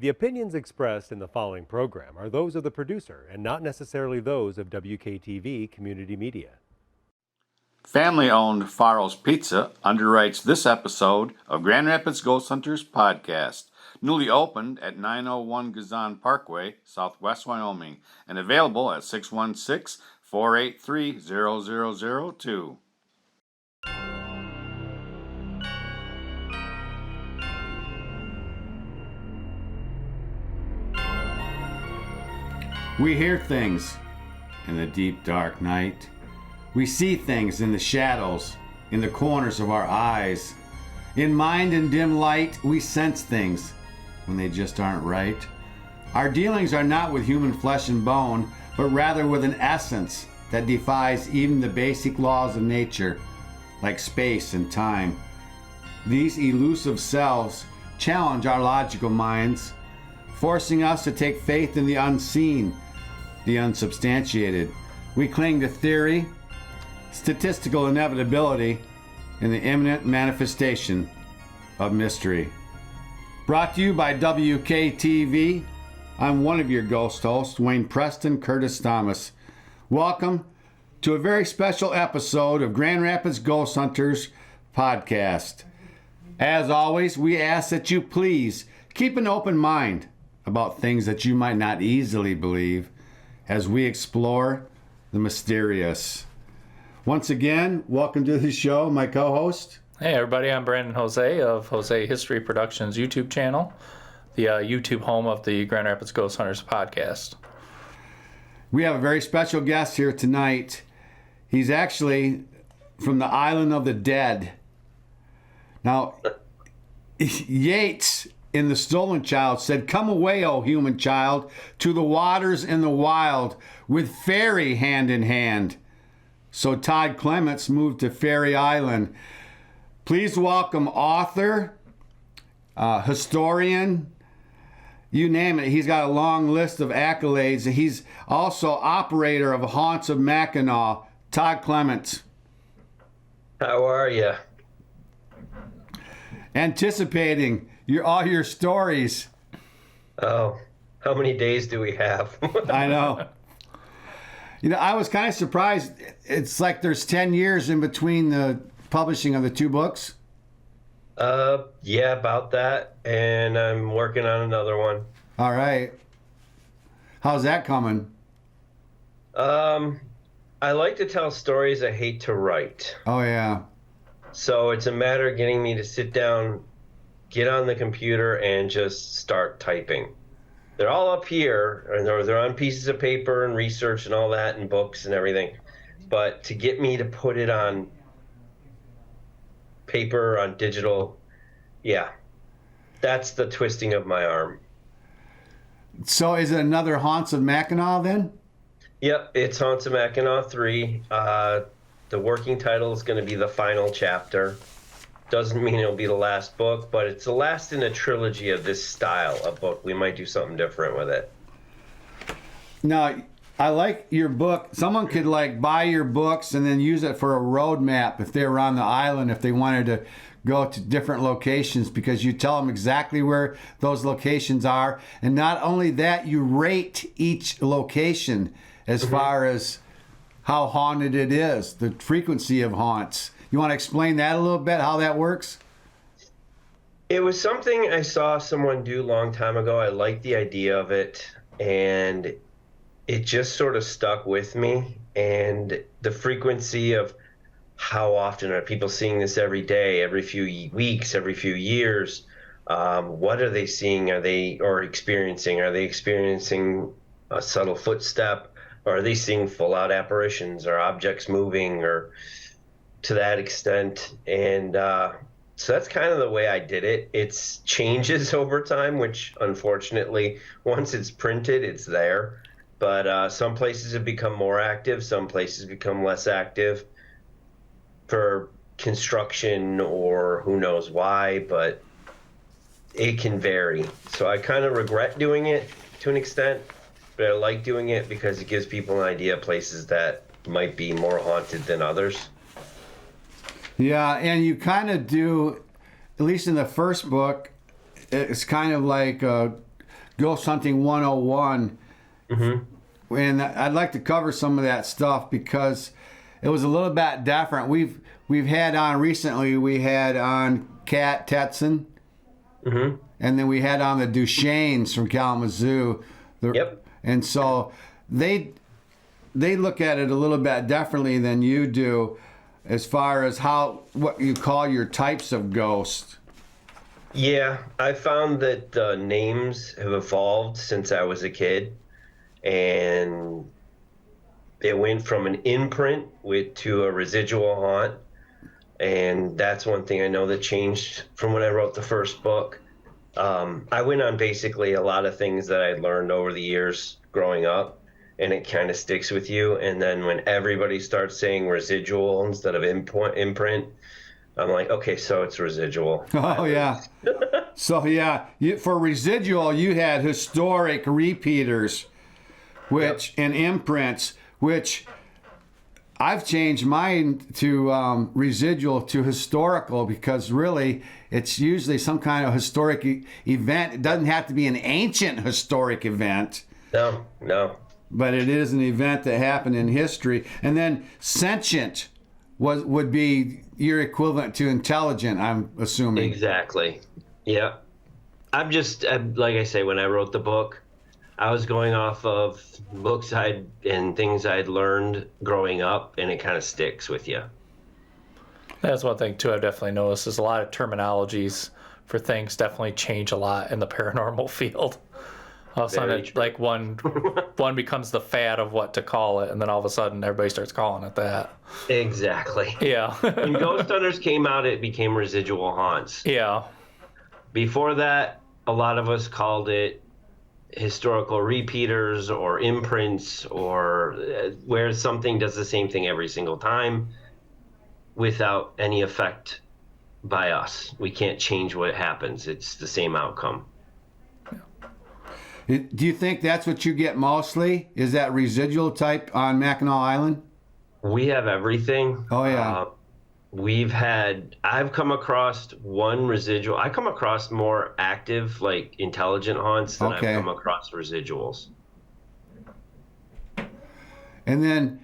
The opinions expressed in the following program are those of the producer and not necessarily those of WKTV Community Media. Family-owned Faro's Pizza underwrites this episode of Grand Rapids Ghost Hunters podcast, newly opened at 901 Gazan Parkway, Southwest Wyoming, and available at 616-483-0002. We hear things in the deep, dark night. We see things in the shadows, in the corners of our eyes. In mind and dim light, we sense things when they just aren't right. Our dealings are not with human flesh and bone, but rather with an essence that defies even the basic laws of nature, like space and time. These elusive selves challenge our logical minds, forcing us to take faith in the unseen, the unsubstantiated. We cling to theory, statistical inevitability, and the imminent manifestation of mystery. Brought to you by WKTV, I'm one of your ghost hosts, Wayne Preston Curtis Thomas. Welcome to a very special episode of Grand Rapids Ghost Hunters podcast. As always, we ask that you please keep an open mind about things that you might not easily believe as we explore the mysterious. Once again, welcome to the show, my co-host. Hey everybody, I'm Brandon Jose of Jose History Productions YouTube channel, the YouTube home of the Grand Rapids Ghost Hunters podcast. We have a very special guest here tonight. He's actually from the Island of the Dead. Now, Yeats in The Stolen Child said, "Come away, O human child, to the waters and the wild, with fairy hand in hand." So Todd Clements moved to Fairy Island. Please welcome author, historian, you name it. He's got a long list of accolades. He's also operator of Haunts of Mackinac, Todd Clements. How are you? Anticipating all your stories. Oh, how many days do we have? I know. You know, I was kind of surprised. It's like there's 10 years in between the publishing of the two books. Yeah, about that. And I'm working on another one. All right. How's that coming? I like to tell stories I hate to write. Oh, yeah. So it's a matter of getting me to sit down, get on the computer, and just start typing. They're all up here, and they're on pieces of paper and research and all that and books and everything. But to get me to put it on paper, on digital, yeah, that's the twisting of my arm. So is it another Haunts of Mackinac then? Yep, it's Haunts of Mackinac 3. The working title is going to be the final chapter. Doesn't mean it'll be the last book, but it's the last in a trilogy of this style of book. We might do something different with it. Now, I like your book. Someone could buy your books and then use it for a road map if they were on the island, if they wanted to go to different locations, because you tell them exactly where those locations are. And not only that, you rate each location as far as how haunted it is, the frequency of haunts. You want to explain that a little bit, how that works? It was something I saw someone do a long time ago. I liked the idea of it, and it just sort of stuck with me. And the frequency of how often are people seeing this every day, every few weeks, every few years? What are they seeing? Are they experiencing a subtle footstep? Or are they seeing full-out apparitions or objects moving or to that extent? And so that's kind of the way I did it. It changes over time, which unfortunately, once it's printed, it's there. But some places have become more active. Some places become less active for construction or who knows why, but it can vary. So I kind of regret doing it to an extent, but I like doing it because it gives people an idea of places that might be more haunted than others. Yeah, and you kind of do, at least in the first book, it's kind of like Ghost Hunting 101. And I'd like to cover some of that stuff because it was a little bit different. We've had on recently, we had on Kat Tetson, and then we had on the Duchesnes from Kalamazoo. Yep. And so they look at it a little bit differently than you do as far as what you call your types of ghosts. Yeah, I found that the names have evolved since I was a kid, and it went from an imprint to a residual haunt, and that's one thing I know that changed from when I wrote the first book. I went on basically a lot of things that I learned over the years growing up, and it kind of sticks with you. And then when everybody starts saying residual instead of imprint, I'm like, okay, so it's residual. Oh, yeah. So, yeah, for residual, you had historic repeaters, and imprints, which I've changed mine to residual to historical because really it's usually some kind of historic event. It doesn't have to be an ancient historic event. No. But it is an event that happened in history. And then sentient would be your equivalent to intelligent, I'm assuming. Exactly. Yeah. Like I say, when I wrote the book, I was going off of books and things I'd learned growing up, and it kind of sticks with you. That's one thing too I've definitely noticed is a lot of terminologies for things definitely change a lot in the paranormal field. All of a sudden, like one becomes the fad of what to call it, and then all of a sudden everybody starts calling it that. Exactly. Yeah. When Ghost Hunters came out, it became residual haunts. Yeah. Before that, a lot of us called it historical repeaters or imprints, or where something does the same thing every single time without any effect by us. We can't change what happens. It's the same outcome. Do you think that's what you get mostly? Is that residual type on Mackinac Island? We have everything. Oh, yeah. I've come across one residual. I come across more active, like intelligent haunts than I've come across residuals. And then,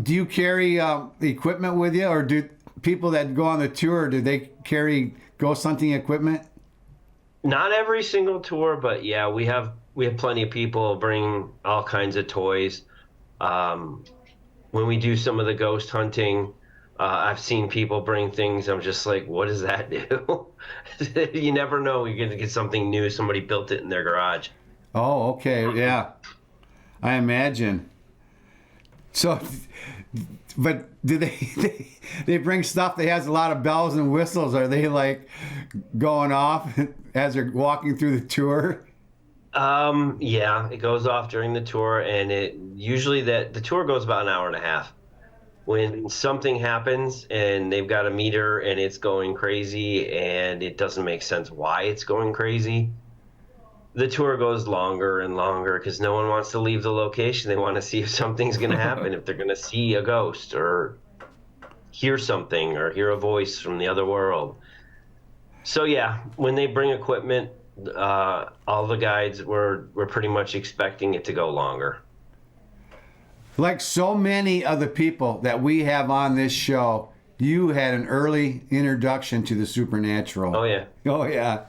do you carry equipment with you, or do people that go on the tour, do they carry ghost hunting equipment? Not every single tour, but yeah, we have plenty of people bring all kinds of toys. When we do some of the ghost hunting, I've seen people bring things. I'm just like, what does that do? You never know. You're going to get something new. Somebody built it in their garage. Oh, okay. Yeah. I imagine. So, but do they bring stuff that has a lot of bells and whistles? Are they like going off as they're walking through the tour? Yeah, it goes off during the tour, and the tour goes about an hour and a half. When something happens and they've got a meter and it's going crazy and it doesn't make sense why it's going crazy, the tour goes longer and longer because no one wants to leave the location. They want to see if something's going to happen, if they're going to see a ghost or hear something or hear a voice from the other world. So yeah, when they bring equipment, all the guides were pretty much expecting it to go longer. Like so many of the people that we have on this show, you had an early introduction to the supernatural. Oh, yeah. Oh, yeah.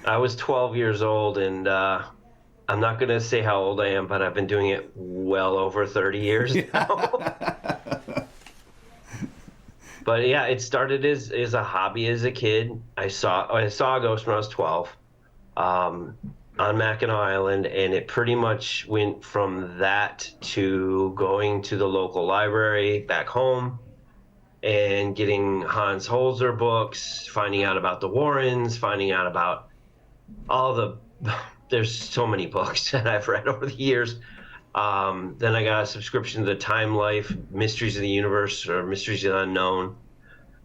I was 12 years old, and I'm not going to say how old I am, but I've been doing it well over 30 years now. But yeah, it started as a hobby as a kid. I saw a ghost when I was 12. On Mackinac Island, and it pretty much went from that to going to the local library back home and getting Hans Holzer books, finding out about the Warrens, finding out about there's so many books that I've read over the years. Then I got a subscription to the Time Life, Mysteries of the Universe, or Mysteries of the Unknown.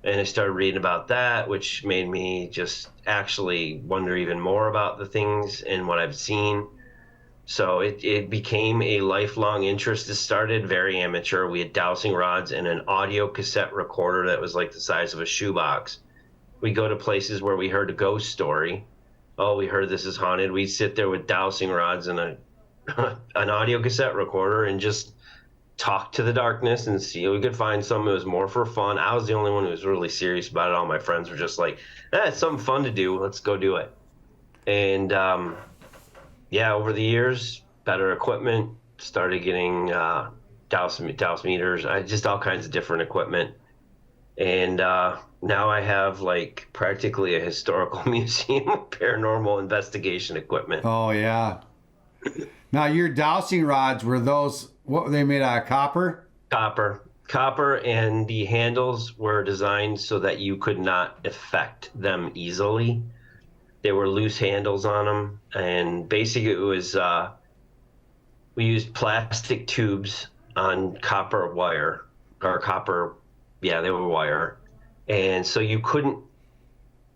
And I started reading about that, which made me just actually wonder even more about the things and what I've seen. So it became a lifelong interest. It started very amateur. We had dowsing rods and an audio cassette recorder that was like the size of a shoebox. We go to places where we heard a ghost story, oh, we heard this is haunted. We'd sit there with dowsing rods and an audio cassette recorder and just talk to the darkness and see if we could find something that was more for fun. I was the only one who was really serious about it. All my friends were just like, it's something fun to do. Let's go do it. And yeah, over the years, better equipment, started getting dowse meters, just all kinds of different equipment. And now I have like practically a historical museum of paranormal investigation equipment. Oh, yeah. Now, your dowsing rods, were those, what were they made out of, copper? Copper, and the handles were designed so that you could not affect them easily. They were loose handles on them, and basically it was, we used plastic tubes on copper wire, or copper, yeah, they were wire. And so you couldn't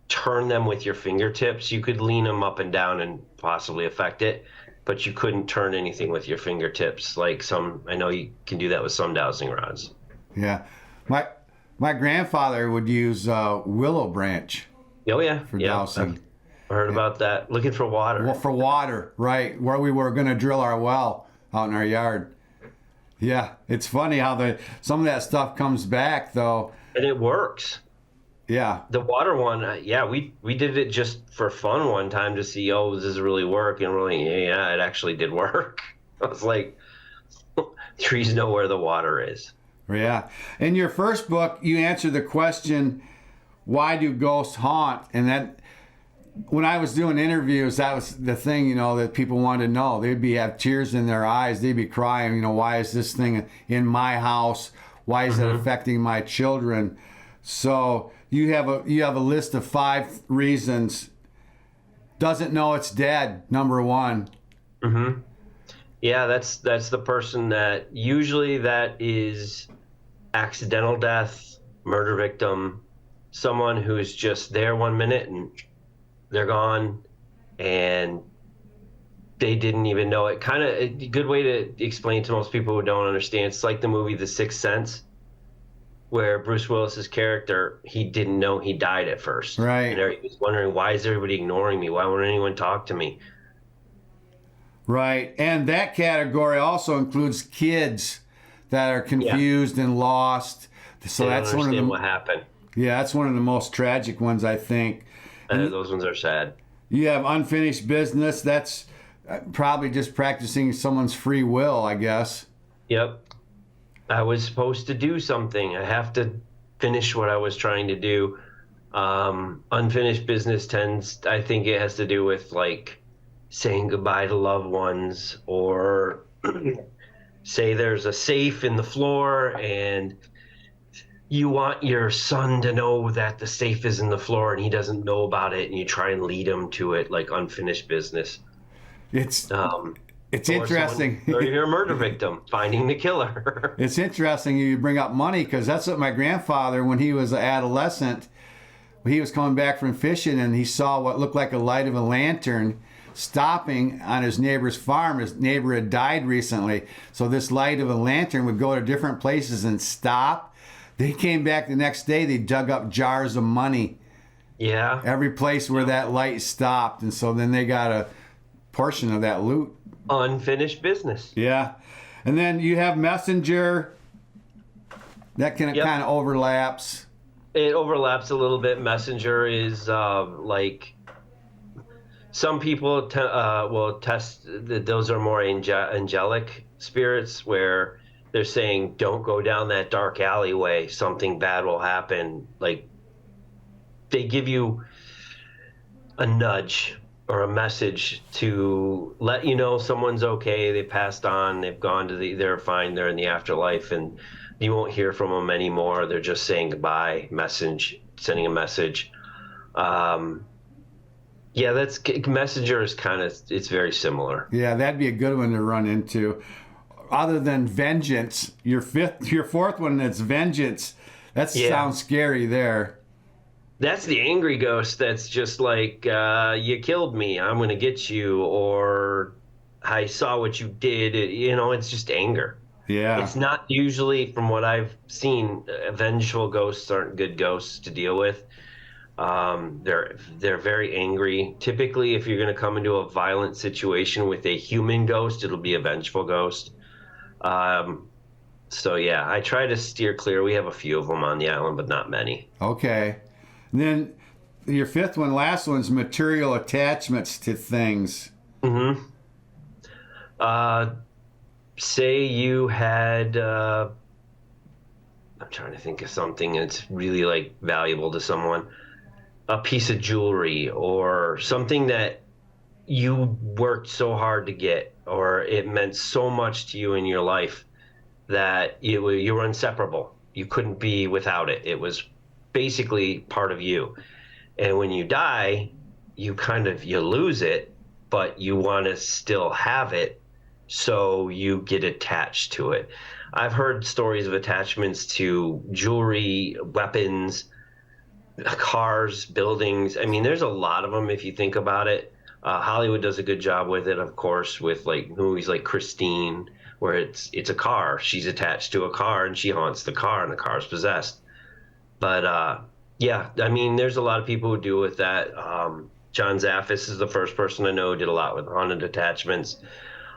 turn them with your fingertips. You could lean them up and down and possibly affect it, but you couldn't turn anything with your fingertips. Like I know you can do that with some dowsing rods. Yeah. My grandfather would use willow branch Oh, yeah. for Yeah. dowsing. I heard about that. Looking for water. Well, for water, right, where we were going to drill our well out in our yard. Yeah, it's funny how some of that stuff comes back, though. And it works. Yeah. The water one, yeah, we did it just for fun one time to see, does this really work? And really, yeah, it actually did work. I was like, trees know where the water is. Yeah. In your first book, you answered the question, why do ghosts haunt? And that, when I was doing interviews, that was the thing, that people wanted to know. They'd have tears in their eyes. They'd be crying, why is this thing in my house? Why is it affecting my children? So you have a list of 5 reasons. Doesn't know it's dead, number 1. Mm-hmm. Yeah, that's the person that usually that is accidental death, murder victim, someone who is just there 1 minute and they're gone, and they didn't even know it. Kind of a good way to explain to most people who don't understand. It's like the movie The Sixth Sense, where Bruce Willis's character, he didn't know he died at first. Right. And he was wondering, why is everybody ignoring me? Why won't anyone talk to me? Right. And that category also includes kids that are confused and lost. So They don't that's one of understand the what happened. Yeah, that's one of the most tragic ones, I think. And those ones are sad. You have unfinished business. That's probably just practicing someone's free will, I guess. Yep. I was supposed to do something. I have to finish what I was trying to do. Unfinished business I think it has to do with like saying goodbye to loved ones, or say there's a safe in the floor and you want your son to know that the safe is in the floor and he doesn't know about it, and you try and lead him to it, like unfinished business. It's Or interesting. or you're a murder victim, finding the killer. It's interesting you bring up money, because that's what my grandfather, when he was an adolescent, he was coming back from fishing and he saw what looked like a light of a lantern stopping on his neighbor's farm. His neighbor had died recently, so this light of a lantern would go to different places and stop. They came back the next day, they dug up jars of money. Yeah. Every place where that light stopped, and so then they got a portion of that loot. Unfinished business. Yeah. And then you have messenger. That kind of overlaps. It overlaps a little bit. Messenger is like, some people will test that those are more angelic spirits, where they're saying, don't go down that dark alleyway, something bad will happen. Like, they give you a nudge or a message to let you know someone's okay, they passed on, they've gone to they're fine, they're in the afterlife, and you won't hear from them anymore. They're just saying goodbye, sending a message. Yeah, messenger is it's very similar. Yeah, that'd be a good one to run into. Other than vengeance, your 4th one, that's vengeance. That sounds scary there. That's the angry ghost. That's just like, you killed me, I'm going to get you, or I saw what you did. It's just anger. Yeah. It's not usually, from what I've seen, vengeful ghosts aren't good ghosts to deal with. They're very angry. Typically, if you're going to come into a violent situation with a human ghost, it'll be a vengeful ghost. So yeah, I try to steer clear. We have a few of them on the island, but not many. Okay. And then your fifth one, last one's material attachments to things. Mm-hmm. Say you had, I'm trying to think of something that's really like valuable to someone, a piece of jewelry or something that you worked so hard to get, or it meant so much to you in your life that you were inseparable. You couldn't be without it. It was basically part of you. And when you die, you lose it, but you want to still have it, so you get attached to it. I've heard stories of attachments to jewelry, weapons, cars, buildings. I mean, there's a lot of them if you think about it. Hollywood does a good job with it, of course, with like movies like Christine, where it's a car. She's attached to a car and she haunts the car and the car's possessed. But yeah, I mean, there's a lot of people who do with that. John Zaffis is the first person I know who did a lot with haunted attachments.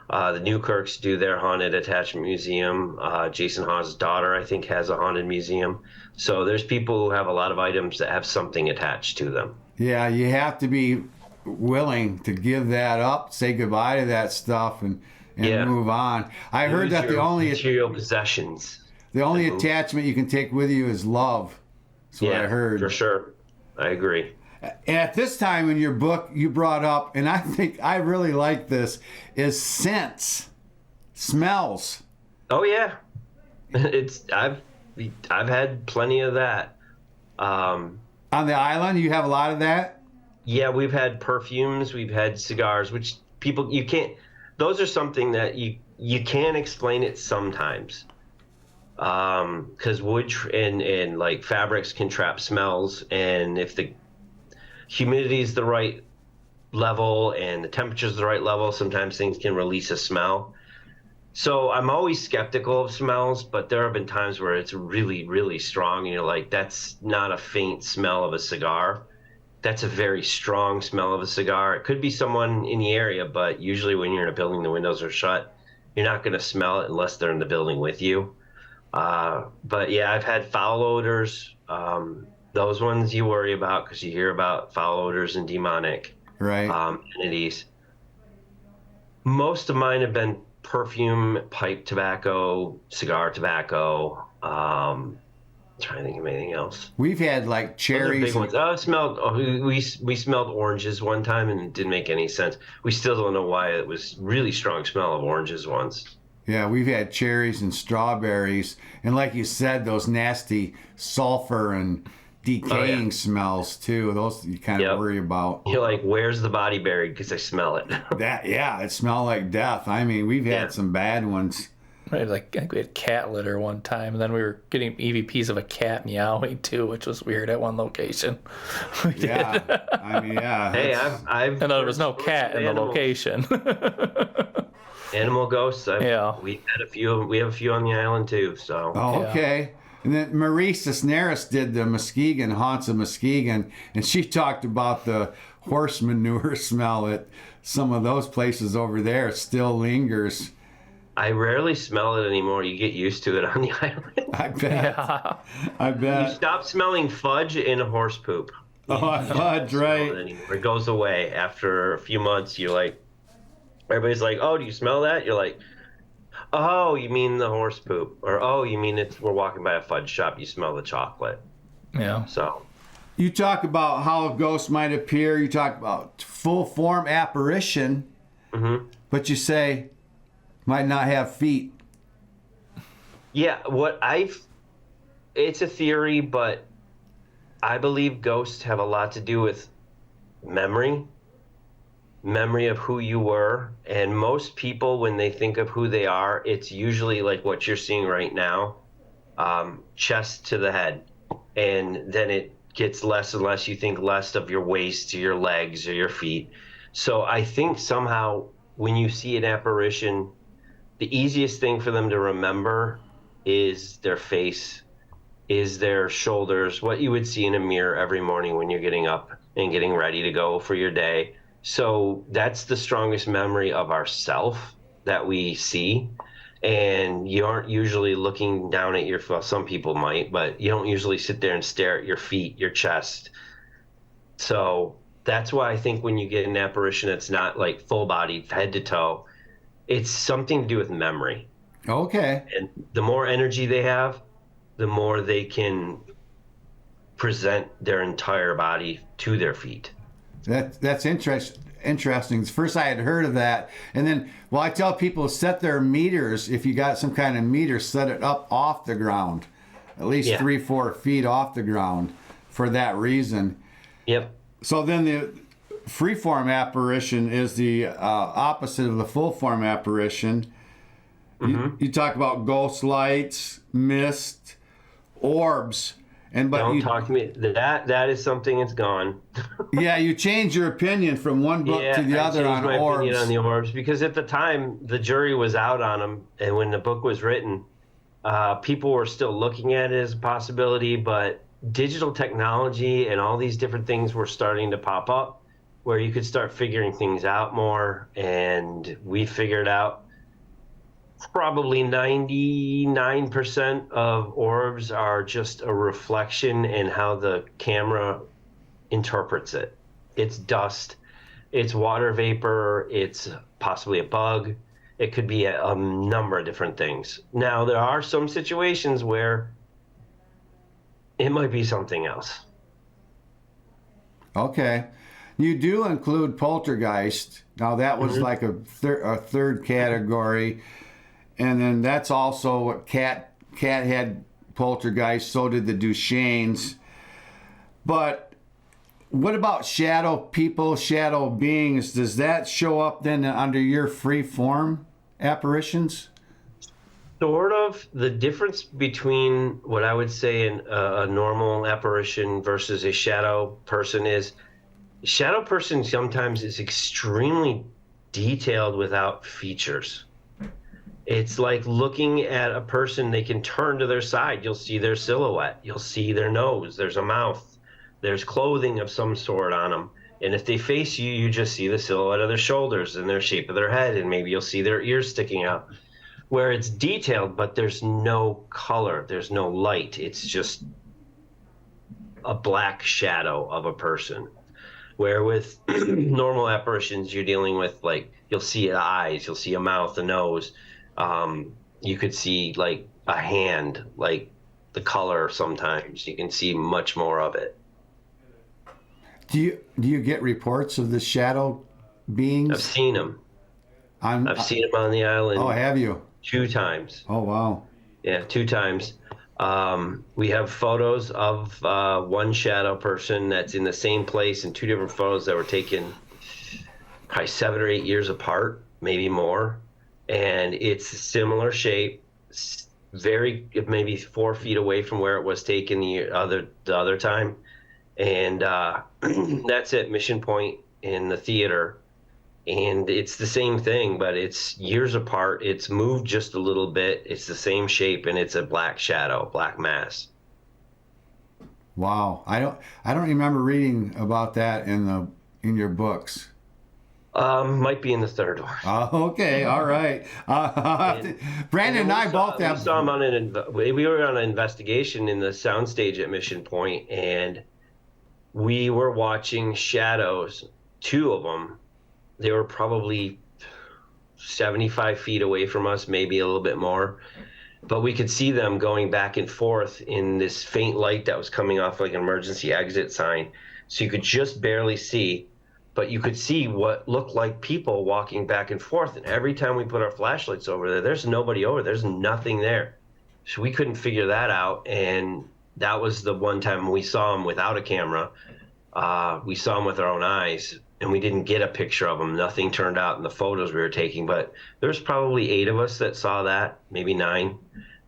The Newkirks do their haunted attachment museum. Jason Hawes' daughter, I think, has a haunted museum. So there's people who have a lot of items that have something attached to them. Yeah, you have to be willing to give that up, say goodbye to that stuff, and move on. I heard that the only material possessions. The only attachment you can take with you is love. That's what I heard. For sure. I agree. And at this time in your book, you brought up, and I think I really like this, is scents, smells. Oh yeah, I've had plenty of that. On the island, you have a lot of that. Yeah, we've had perfumes, we've had cigars, which you can't. Those are something that you can explain it sometimes. Because wood and like fabrics can trap smells, and if the humidity is the right level and the temperature is the right level, sometimes things can release a smell. So I'm always skeptical of smells, but there have been times where it's really, really strong, and you're like, that's not a faint smell of a cigar. That's a very strong smell of a cigar. It could be someone in the area, but usually when you're in a building, the windows are shut, you're not going to smell it unless they're in the building with you. But yeah, I've had foul odors. Those ones you worry about because you hear about foul odors and demonic entities. Most of mine have been perfume, pipe tobacco, cigar tobacco. Trying to think of anything else. We've had like cherries. Big ones. We smelled oranges one time and it didn't make any sense. We still don't know why. It was really strong smell of oranges once. Yeah, we've had cherries and strawberries, and like you said, those nasty sulfur and decaying smells too. Those you kind of worry about. You're like, where's the body buried? Because I smell it. It smelled like death. I mean, we've had some bad ones. I think we had cat litter one time, and then we were getting EVPs of a cat meowing too, which was weird at one location. Yeah, I mean, yeah. Hey, I've and there was no cat in the location. Animal ghosts. We had a few. We have a few on the island too. So. Oh, okay. And then Marie Cisneros did the Muskegon, Haunts of Muskegon, and she talked about the horse manure smell at some of those places over there. It still lingers. I rarely smell it anymore. You get used to it on the island. I bet. Yeah. I bet. You stop smelling fudge and horse poop. Fudge, right. It goes away after a few months. You're like, everybody's like, oh, do you smell that? You're like, oh, you mean the horse poop. Or, oh, you mean we're walking by a fudge shop. You smell the chocolate. Yeah. So. You talk about how a ghost might appear. You talk about full form apparition. Mm-hmm. But you say, might not have feet. Yeah, it's a theory, but I believe ghosts have a lot to do with memory of who you were. And most people, when they think of who they are, it's usually like what you're seeing right now, chest to the head. And then it gets less and less. You think less of your waist or your legs or your feet. So I think somehow when you see an apparition, the easiest thing for them to remember is their face, is their shoulders, what you would see in a mirror every morning when you're getting up and getting ready to go for your day. So that's the strongest memory of ourself that we see. And you aren't usually looking down at your, well, some people might, but you don't usually sit there and stare at your feet, your chest. So that's why I think when you get an apparition that's not like full bodied, head to toe, it's something to do with memory. Okay. And the more energy they have, the more they can present their entire body to their feet. That's interesting. First I had heard of that. And then, well, I tell people set their meters, if you got some kind of meter, set it up off the ground, at least 3-4 feet off the ground for that reason. Yep. So then the freeform apparition is the opposite of the full form apparition. You talk about ghost lights, mist, orbs, and Don't talk to me. That is something that's gone. Yeah, you change your opinion from one book to the other on my orbs. opinion on the orbs because at the time the jury was out on them, and when the book was written, people were still looking at it as a possibility, but digital technology and all these different things were starting to pop up where you could start figuring things out more, and we figured out probably 99% of orbs are just a reflection in how the camera interprets it. It's dust, it's water vapor, it's possibly a bug. It could be a number of different things. Now, there are some situations where it might be something else. Okay. You do include poltergeist. Now, that was like a third category. And then that's also what Cat had poltergeist, so did the Duchesnes. But what about shadow people, shadow beings? Does that show up then under your free form apparitions? Sort of. The difference between what I would say a normal apparition versus a shadow person is shadow person sometimes is extremely detailed without features. It's like looking at a person, they can turn to their side. You'll see their silhouette. You'll see their nose. There's a mouth. There's clothing of some sort on them. And if they face you, you just see the silhouette of their shoulders and their shape of their head. And maybe you'll see their ears sticking out. Where it's detailed, but there's no color. There's no light. It's just a black shadow of a person. Where with normal apparitions, you're dealing with, like, you'll see eyes. You'll see a mouth, a nose. You could see like a hand, like the color. Sometimes you can see much more of it. Do you get reports of the shadow beings? I've seen them. I've seen them on the island. Oh, have you? 2 times. Oh, wow. Yeah, 2 times. We have photos of one shadow person that's in the same place, and 2 different photos that were taken probably 7 or 8 years apart, maybe more. And it's a similar shape, maybe 4 feet away from where it was taken the other time. And that's at Mission Point in the theater. And it's the same thing, but it's years apart. It's moved just a little bit. It's the same shape, and it's a black shadow, black mass. Wow. I don't remember reading about that in your books. Might be in the 3rd one. Okay, all right. Brandon and I both have. We saw him we were on an investigation in the soundstage at Mission Point, and we were watching shadows. 2 of them. They were probably 75 feet away from us, maybe a little bit more. But we could see them going back and forth in this faint light that was coming off like an emergency exit sign. So you could just barely see. But you could see what looked like people walking back and forth. And every time we put our flashlights over there, there's nobody over there. There's nothing there. So we couldn't figure that out. And that was the one time we saw them without a camera. We saw them with our own eyes, and we didn't get a picture of them. Nothing turned out in the photos we were taking. But there's probably 8 of us that saw that, maybe 9.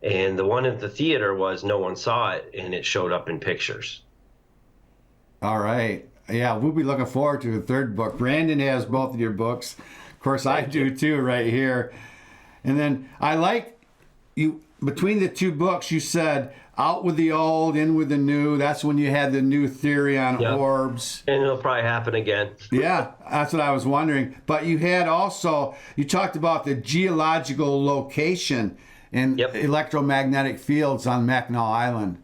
And the one at the theater was no one saw it, and it showed up in pictures. All right. Yeah, we'll be looking forward to the 3rd book. Brandon has both of your books. Of course, I do too right here. And then I like you between the two books, you said out with the old, in with the new. That's when you had the new theory on Yep. orbs. And it'll probably happen again. Yeah, that's what I was wondering. But you had also, you talked about the geological location and Yep. electromagnetic fields on Mackinac Island.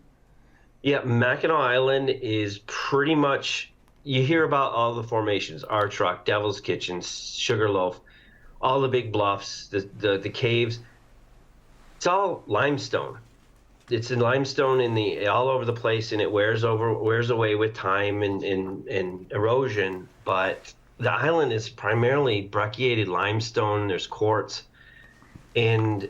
Yeah, Mackinac Island is pretty much, you hear about all the formations, Our Truck, Devil's Kitchen, Sugarloaf, all the big bluffs, the caves. It's all limestone. It's in limestone all over the place, and it wears away with time and erosion. But the island is primarily brecciated limestone. There's quartz, and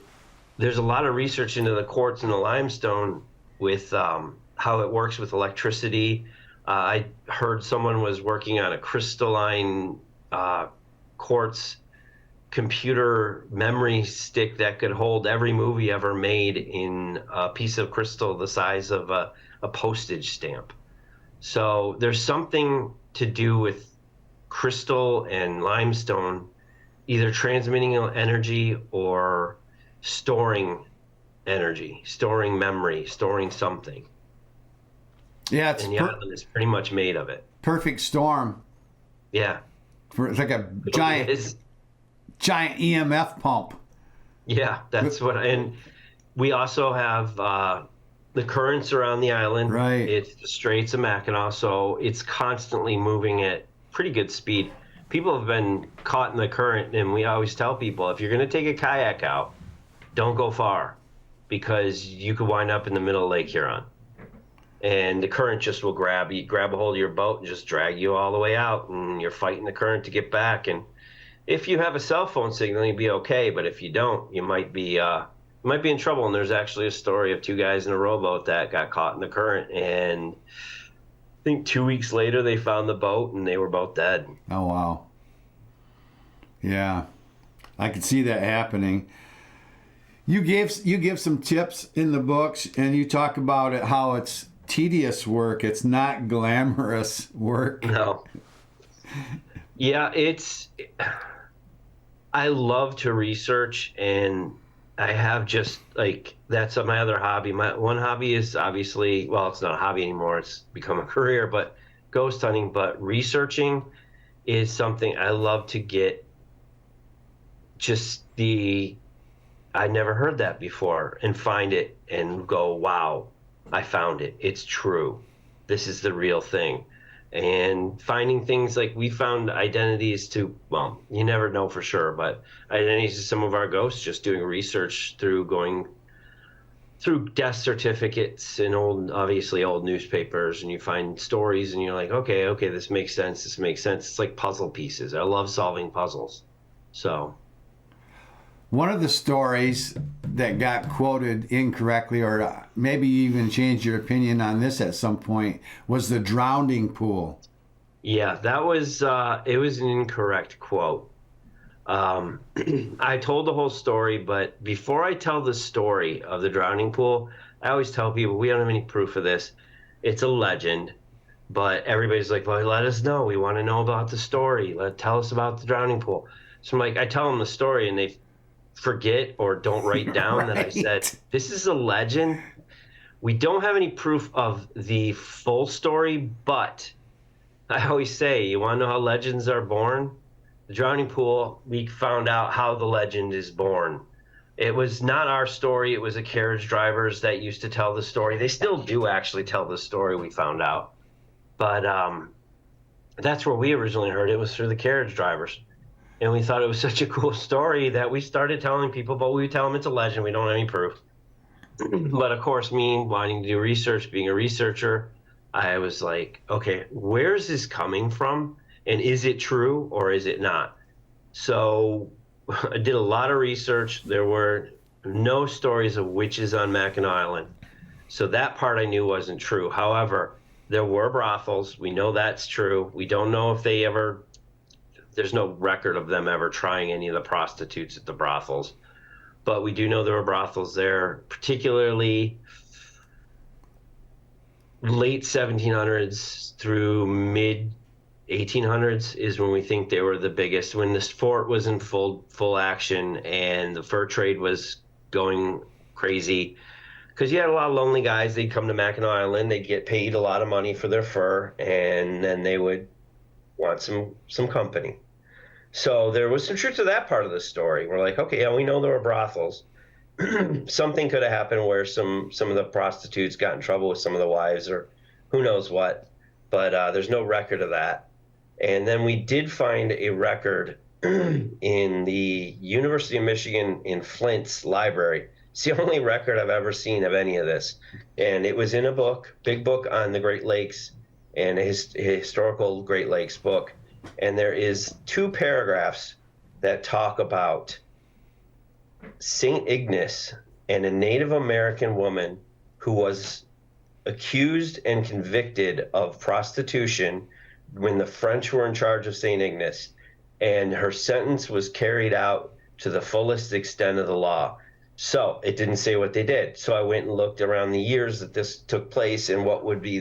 there's a lot of research into the quartz and the limestone with how it works with electricity. I heard someone was working on a crystalline quartz computer memory stick that could hold every movie ever made in a piece of crystal the size of a postage stamp. So there's something to do with crystal and limestone, either transmitting energy or storing energy, storing memory, storing something. Yeah, And the island is pretty much made of it. perfect storm. Yeah. It's like a It's, giant EMF pump. yeah, that's what. And we also have the currents around the island. Right. It's the Straits of Mackinac, so it's constantly moving at pretty good speed. People have been caught in the current, and we always tell people, if you're going to take a kayak out, don't go far, because you could wind up in the middle of Lake Huron. And the current just will grab a hold of your boat and just drag you all the way out, and you're fighting the current to get back. And if you have a cell phone signal, you'll be okay. But if you don't, you might be in trouble. And there's actually a story of two guys in a rowboat that got caught in the current, and I think 2 weeks later they found the boat and they were both dead. Oh wow. Yeah, I could see that happening. You give some tips in the books, and you talk about it, how it's tedious work. It's not glamorous work. No. Yeah, I love to research, and I have just that's my other hobby. My one hobby is obviously, well, it's not a hobby anymore. It's become a career, but ghost hunting. But researching is something I love to get. I never heard that before, and find it and go, wow, I found it. It's true. This is the real thing. And finding things like we found identities to, well, you never know for sure, but identities to some of our ghosts, just doing research going through death certificates and obviously old newspapers, and you find stories and you're like, okay, this makes sense. It's like puzzle pieces. I love solving puzzles. So. One of the stories that got quoted incorrectly, or maybe you even changed your opinion on this at some point, was the drowning pool. Yeah, that was it was an incorrect quote. I told the whole story, but before I tell the story of the drowning pool, I always tell people we don't have any proof of this. It's a legend, but everybody's like, well, let us know. We want to know about the story. Tell us about the drowning pool. So I'm like, I tell them the story, and they forget or don't write down that I said, this is a legend. We don't have any proof of the full story, but I always say, you want to know how legends are born? The drowning pool, we found out how the legend is born. It was not our story. It was a carriage drivers that used to tell the story. They still do actually tell the story, we found out. But that's where we originally heard it, was through the carriage drivers. And we thought it was such a cool story that we started telling people, but we tell them it's a legend. We don't have any proof. But of course, me wanting to do research, being a researcher, I was like, okay, where's this coming from? And is it true or is it not? So I did a lot of research. There were no stories of witches on Mackinac Island. So that part I knew wasn't true. However, there were brothels. We know that's true. We don't know if there's no record of them ever trying any of the prostitutes at the brothels. But we do know there were brothels there, particularly late 1700s through mid 1800s is when we think they were the biggest. When this fort was in full action and the fur trade was going crazy because you had a lot of lonely guys. They'd come to Mackinac Island, they'd get paid a lot of money for their fur, and then they would want some company. So there was some truth to that part of the story. We're like, okay, yeah, we know there were brothels. Something could have happened where some of the prostitutes got in trouble with some of the wives, or who knows what, but there's no record of that. And then we did find a record in the University of Michigan in Flint's library. It's the only record I've ever seen of any of this. And it was in a book, big book on the Great Lakes, and a historical Great Lakes book. And there is 2 paragraphs that talk about St. Ignace and a Native American woman who was accused and convicted of prostitution when the French were in charge of St. Ignace, and her sentence was carried out to the fullest extent of the law. So it didn't say what they did. So I went and looked around the years that this took place and what would be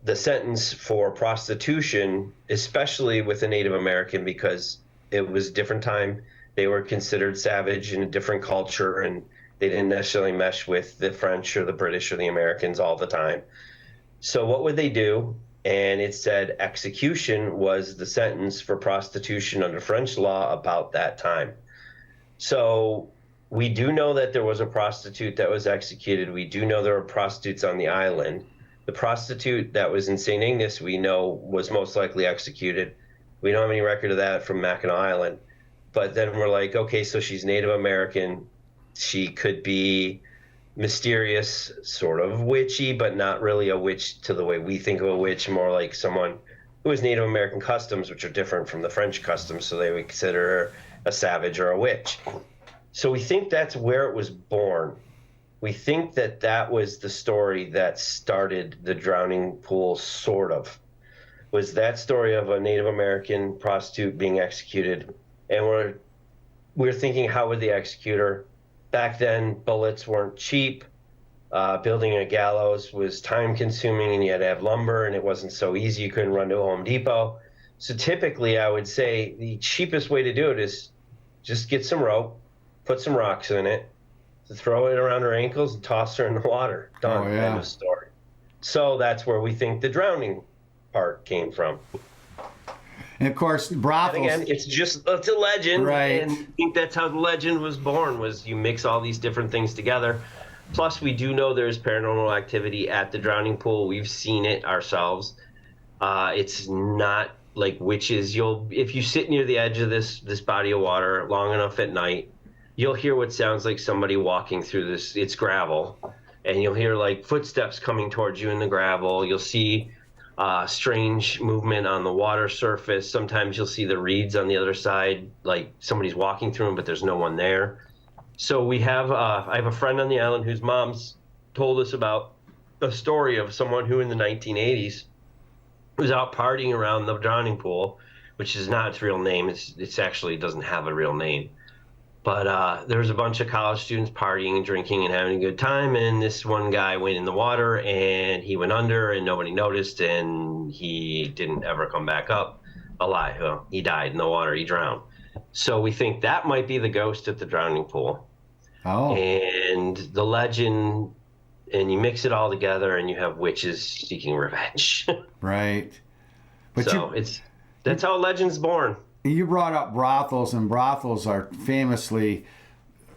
the sentence for prostitution, especially with a Native American, because it was a different time. They were considered savage in a different culture, and they didn't necessarily mesh with the French or the British or the Americans all the time. So what would they do? And it said execution was the sentence for prostitution under French law about that time. So we do know that there was a prostitute that was executed. We do know there were prostitutes on the island. The prostitute that was in St. Ignace, we know, was most likely executed. We don't have any record of that from Mackinac Island. But then we're like, okay, so she's Native American. She could be mysterious, sort of witchy, but not really a witch to the way we think of a witch, more like someone who has Native American customs, which are different from the French customs, so they would consider her a savage or a witch. So we think that's where it was born. We think that that was the story that started the drowning pool, sort of, was that story of a Native American prostitute being executed. And we're thinking, how would they execute her? Back then, bullets weren't cheap. Building a gallows was time consuming, and you had to have lumber, and it wasn't so easy. You couldn't run to a Home Depot. So typically, I would say the cheapest way to do it is just get some rope, put some rocks in it, to throw it around her ankles and toss her in the water. Done. Oh, yeah. End of story. So that's where we think the drowning part came from. And of course, brothels. And again, it's a legend, Right. and I think that's how the legend was born. Was you mix all these different things together. Plus, we do know there's paranormal activity at the drowning pool. We've seen it ourselves. It's not like witches. If you sit near the edge of this body of water long enough at night, you'll hear what sounds like somebody walking through this. It's gravel, and you'll hear like footsteps coming towards you in the gravel. You'll see strange movement on the water surface. Sometimes you'll see the reeds on the other side, like somebody's walking through them, but there's no one there. So I have a friend on the island whose mom's told us about a story of someone who in the 1980s was out partying around the drowning pool, which is not its real name. It's actually doesn't have a real name. But there was a bunch of college students partying and drinking and having a good time, and this one guy went in the water, and he went under, and nobody noticed, and he didn't ever come back up alive. Well, he died in the water. He drowned. So we think that might be the ghost at the drowning pool. Oh. And the legend, and you mix it all together, and you have witches seeking revenge. Right. But So that's how a legend's born. you brought up brothels, and brothels are famously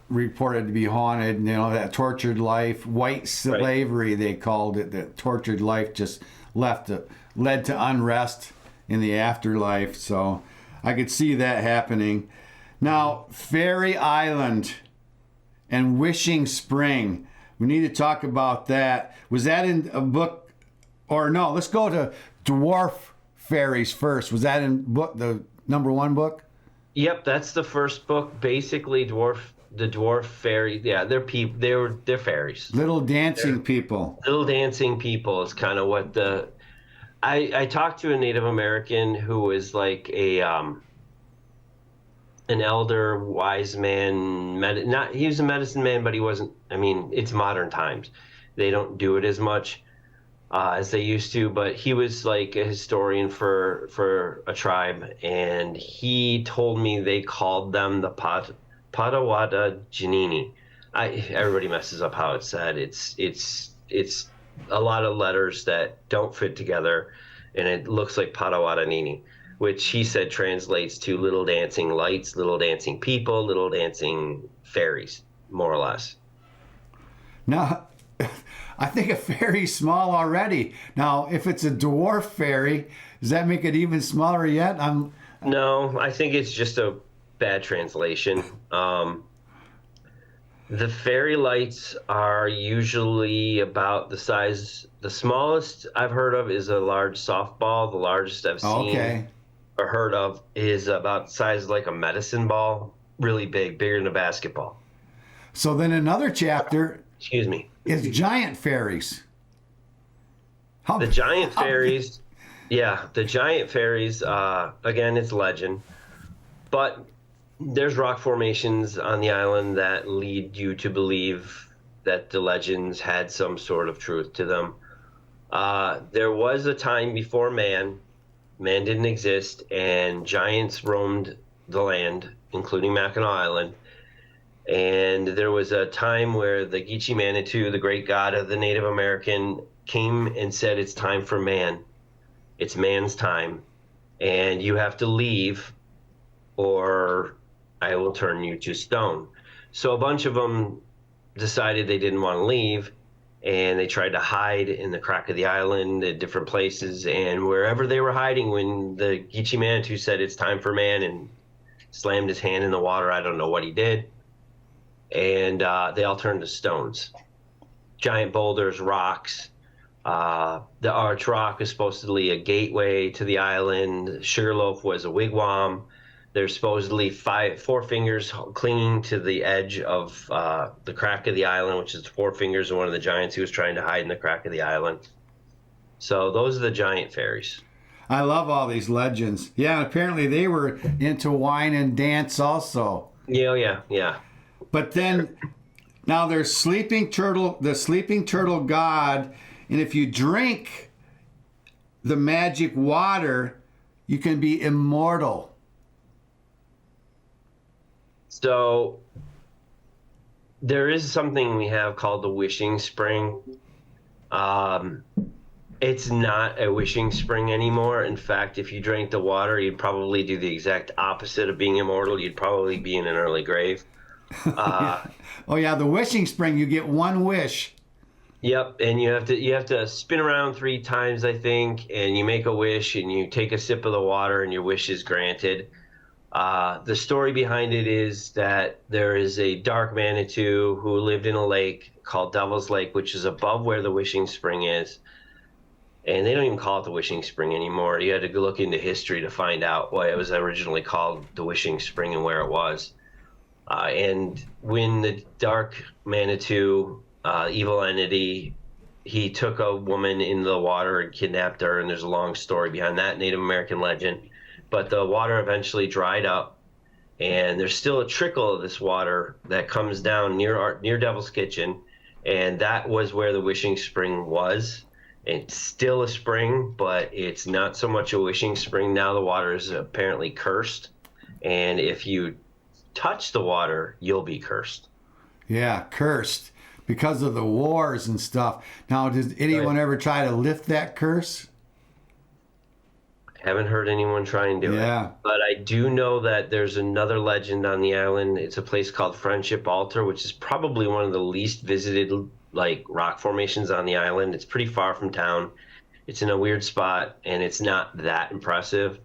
reported to be haunted. You know, that tortured life, white slavery, they called it. That tortured life just led to unrest in the afterlife. So I could see that happening. Now, Fairy Island and Wishing Spring. We need to talk about that. Was that in a book? Or no, let's go to Dwarf Fairies first. Was that in the number one book? Yep, that's the first book. Basically, the dwarf fairy. Yeah, they're fairies. Little dancing people. Little dancing people is kind of what the. I talked to a Native American who was like an elder wise man. He was a medicine man, but he wasn't. I mean, it's modern times. They don't do it as much as they used to, but he was like a historian for a tribe, and he told me they called them the Patawata Janini. everybody messes up how it's said. It's a lot of letters that don't fit together, and it looks like Potawatomi, which he said translates to little dancing lights, little dancing people, little dancing fairies, more or less. Now, I think a fairy's small already. Now, if it's a dwarf fairy, does that make it even smaller yet? No, I think it's just a bad translation. The fairy lights are usually about the size. The smallest I've heard of is a large softball. The largest I've seen or heard of is about the size like a medicine ball, really big, bigger than a basketball. So then another chapter Excuse me. is giant fairies. The giant fairies, the giant fairies, again, it's legend. But there's rock formations on the island that lead you to believe that the legends had some sort of truth to them. There was a time before man didn't exist, and giants roamed the land, including Mackinac Island. And there was a time where the Geechee Manitou, the great god of the Native American, came and said, it's time for man. It's man's time. And you have to leave, or I will turn you to stone. So a bunch of them decided they didn't want to leave, and they tried to hide in the crack of the island at different places. And wherever they were hiding, when the Geechee Manitou said it's time for man and slammed his hand in the water, I don't know what he did. And they all turned to stones. Giant boulders, rocks. The Arch Rock is supposedly a gateway to the island. Sugarloaf was a wigwam. There's supposedly four fingers clinging to the edge of the crack of the island, which is the four fingers of one of the giants who was trying to hide in the crack of the island. So those are the giant fairies. I love all these legends. Yeah, apparently they were into wine and dance also. Yeah. But then, now there's the sleeping turtle god, and if you drink the magic water, you can be immortal. So there is something we have called the wishing spring. It's not a wishing spring anymore. In fact, if you drank the water, you'd probably do the exact opposite of being immortal. You'd probably be in an early grave. Oh yeah, the wishing spring, you get one wish. Yep, and you have to spin around 3 times, I think, and you make a wish, and you take a sip of the water, and your wish is granted. The story behind it is that there is a dark Manitou who lived in a lake called Devil's Lake, which is above where the wishing spring is. And they don't even call it the wishing spring anymore. You had to go look into history to find out why it was originally called the wishing spring and where it was. And when the dark Manitou, evil entity, he took a woman in the water and kidnapped her, and there's a long story behind that Native American legend. But the water eventually dried up, and there's still a trickle of this water that comes down near Devil's Kitchen, and that was where the wishing spring was. It's still a spring, but it's not so much a wishing spring. Now the water is apparently cursed, and if you touch the water, you'll be cursed. Yeah, cursed because of the wars and stuff. Now, does anyone ever try to lift that curse? Haven't heard anyone try and do it. But I do know that there's another legend on the island. It's a place called Friendship Altar, which is probably one of the least visited rock formations on the island. It's pretty far from town. It's in a weird spot, and it's not that impressive.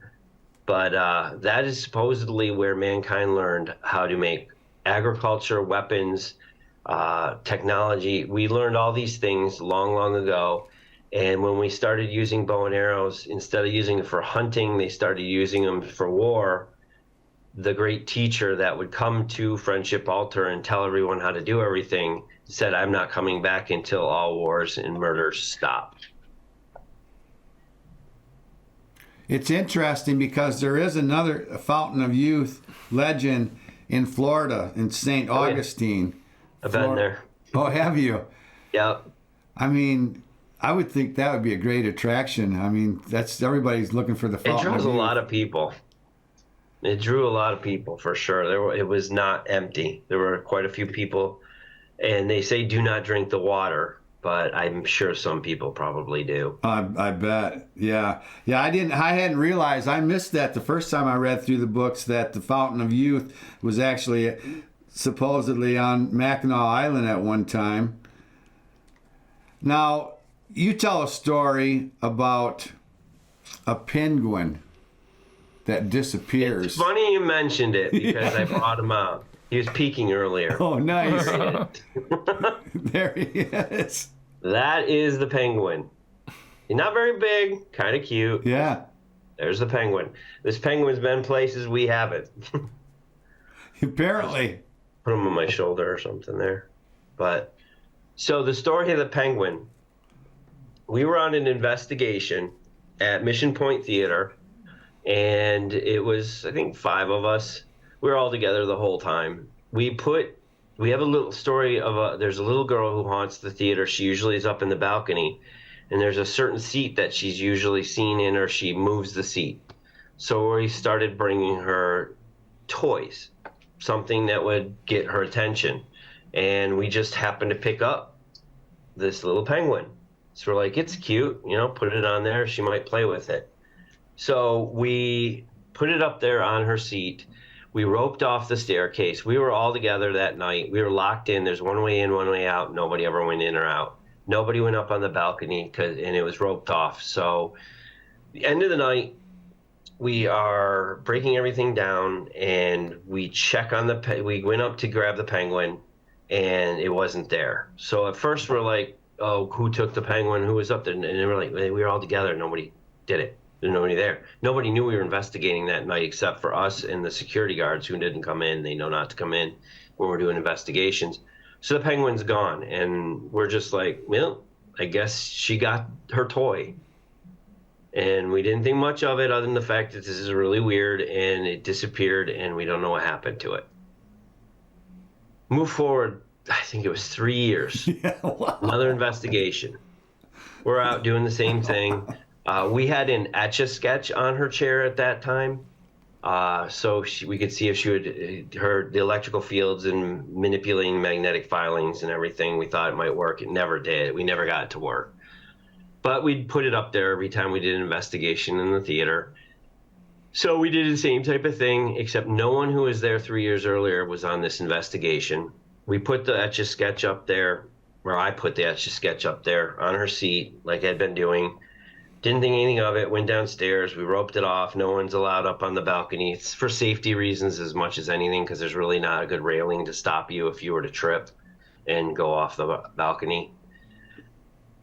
But that is supposedly where mankind learned how to make agriculture, weapons, technology. We learned all these things long, long ago. And when we started using bow and arrows, instead of using them for hunting, they started using them for war. The great teacher that would come to Friendship Altar and tell everyone how to do everything said, I'm not coming back until all wars and murders stop. It's interesting because there is another Fountain of Youth legend in Florida, in St. Augustine. I've been there. Oh, have you? Yep. I mean, I would think that would be a great attraction. I mean, everybody's looking for the Fountain of Youth. It draws a lot of people. It drew a lot of people for sure. It was not empty. There were quite a few people And they say do not drink the water, but I'm sure some people probably do. I bet. Yeah. I hadn't realized. I missed that the first time I read through the books, that the Fountain of Youth was actually supposedly on Mackinac Island at one time. Now, you tell a story about a penguin that disappears. It's funny you mentioned it because I brought him out. He was peeking earlier. Oh, nice. There he is. That is the penguin. He's not very big, kind of cute. Yeah. There's the penguin. This penguin's been places we haven't. Apparently. Put him on my shoulder or something there. But so the story of the penguin, we were on an investigation at Mission Point Theater, and it was, I think, 5 of us. We were all together the whole time. We have a little story of there's a little girl who haunts the theater. She usually is up in the balcony, and there's a certain seat that she's usually seen in, or she moves the seat. So we started bringing her toys, something that would get her attention. And we just happened to pick up this little penguin. So we're like, it's cute, put it on there. She might play with it. So we put it up there on her seat. We roped off the staircase. We were all together that night. We were locked in. There's one way in, one way out. Nobody ever went in or out. Nobody went up on the balcony and it was roped off. So the end of the night, we are breaking everything down, and we check on we went up to grab the penguin, and it wasn't there. So at first we're like, oh, who took the penguin? Who was up there? And we're like, we were all together. Nobody did it. There's nobody there. Nobody knew we were investigating that night except for us and the security guards who didn't come in. They know not to come in when we're doing investigations. So the penguin's gone, and we're just like, well, I guess she got her toy. And we didn't think much of it other than the fact that this is really weird, and it disappeared, and we don't know what happened to it. Move forward, I think it was 3 years. Yeah, wow. Another investigation. We're out doing the same thing. We had an Etch-a-Sketch on her chair at that time, so we could see if she would the electrical fields and manipulating magnetic filings and everything. We thought it might work. It never did. We never got it to work. But we'd put it up there every time we did an investigation in the theater. So we did the same type of thing, except no one who was there 3 years earlier was on this investigation. We put the Etch-a-Sketch up there, or I put the Etch-a-Sketch up there on her seat, like I'd been doing. Didn't think anything of it, went downstairs, we roped it off. No one's allowed up on the balcony. It's for safety reasons as much as anything, because there's really not a good railing to stop you if you were to trip and go off the balcony.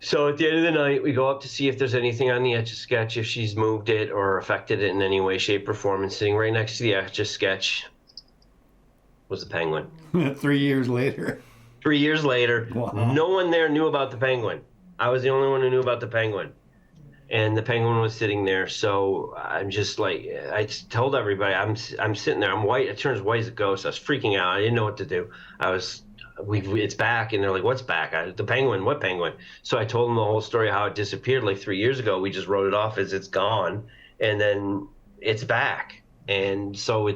So at the end of the night, we go up to see if there's anything on the Etch-a-Sketch, if she's moved it or affected it in any way, shape, or form. And sitting right next to the Etch-a-Sketch was the penguin. 3 years later. 3 years later, Wow. No one there knew about the penguin. I was the only one who knew about the penguin. And the penguin was sitting there. So I'm just like, I just told everybody, I'm sitting there. I'm white. It turns white as a ghost. I was freaking out. I didn't know what to do. It's back. And they're like, what's back? The penguin. What penguin? So I told them the whole story, how it disappeared like 3 years ago. We just wrote it off as it's gone. And then it's back. And so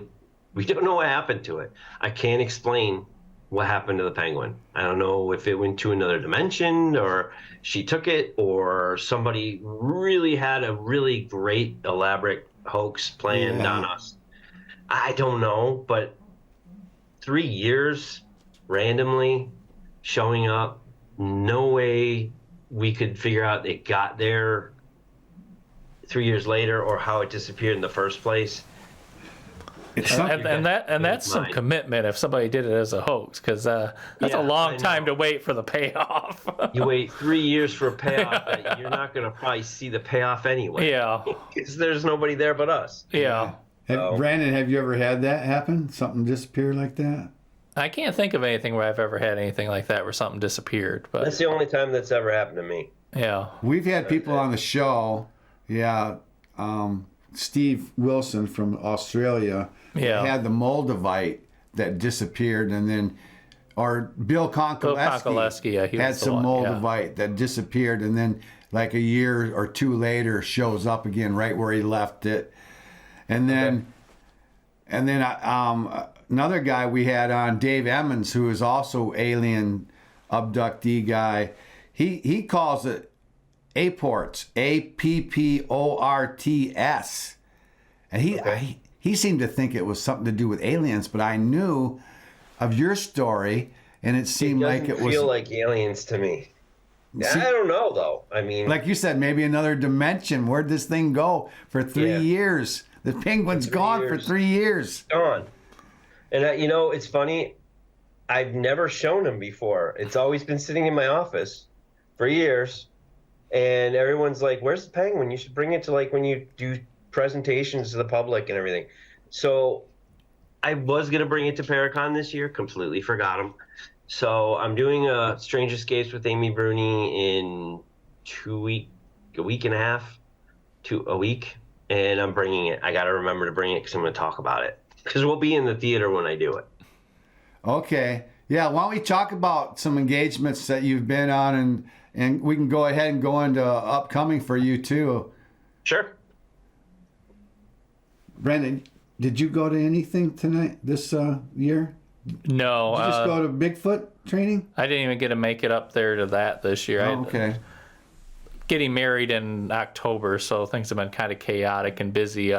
we don't know what happened to it. I can't explain what happened to the penguin. I don't know if it went to another dimension, or she took it, or somebody really had a really great elaborate hoax planned on us. I don't know, but 3 years randomly showing up, no way we could figure out it got there 3 years later or how it disappeared in the first place. It's And, something. and that's some Mine. commitment if somebody did it as a hoax, because that's Yeah, a long I time know. to wait for the payoff. You wait 3 years for a payoff that you're not going to probably see the payoff anyway. Yeah, Because there's nobody there but us. yeah. Brandon, have you ever had that happen? Something disappear like that? I can't think of anything where I've ever had anything like that where something disappeared. But That's the only time that's ever happened to me. yeah, We've had people on the show, Steve Wilson from Australia Yeah. had the Moldavite that disappeared, and then, or Bill Konkoleski yeah, he had was the some one, yeah. Moldavite that disappeared, and then like a year or two later shows up again right where he left it, and then another guy we had on, Dave Emmons, who is also alien abductee guy. He calls it apports, APPORTS, and he seemed to think it was something to do with aliens. But I knew of your story, and it seemed like it was feel like aliens to me. I don't know though. I mean, like you said, maybe another dimension. Where'd this thing go for 3 years? The penguin's gone for 3 years. Gone. And it's funny. I've never shown him before. It's always been sitting in my office for years. And everyone's like, "Where's the penguin? You should bring it to like when you do presentations to the public and everything." So I was gonna bring it to Paracon this year. Completely forgot him. So I'm doing a Strange Escapes with Amy Bruni in a week and a half to a week, and I'm bringing it. I got to remember to bring it because I'm going to talk about it because we'll be in the theater when I do it. Okay, yeah. Why don't we talk about some engagements that you've been on, and we can go ahead and go into upcoming for you too. Sure. Brendan, did you go to anything tonight this year? No. Did you just go to Bigfoot training? I didn't even get to make it up there to that this year. Oh, okay. Getting married in October, so things have been kind of chaotic and busy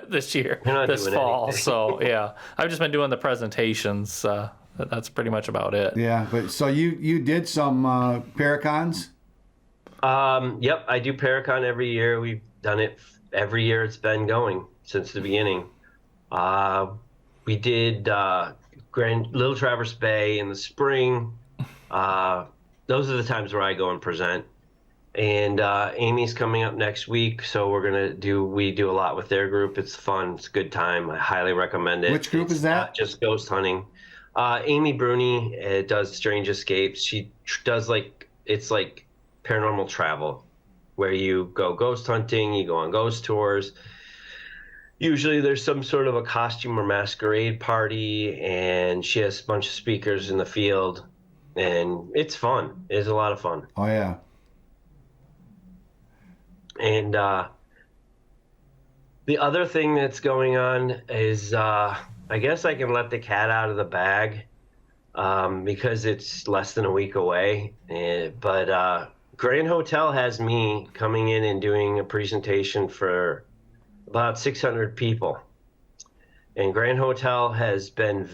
this year, this fall. Anything. So yeah, I've just been doing the presentations. That's pretty much about it. Yeah, but so you did some Paracons? Yep, I do Paracon every year. We've done it every year. It's been going since the beginning. We did Little Traverse Bay in the spring. Those are the times where I go and present. And Amy's coming up next week, so we do a lot with their group. It's fun. It's a good time. I highly recommend it. Which group is that? Not just ghost hunting. Amy Bruni does Strange Escapes. She does it's like paranormal travel, where you go ghost hunting, you go on ghost tours. Usually there's some sort of a costume or masquerade party, and she has a bunch of speakers in the field, and it's fun. It's a lot of fun. Oh, yeah. And the other thing that's going on is I guess I can let the cat out of the bag because it's less than a week away. But Grand Hotel has me coming in and doing a presentation for about 600 people. And Grand Hotel has been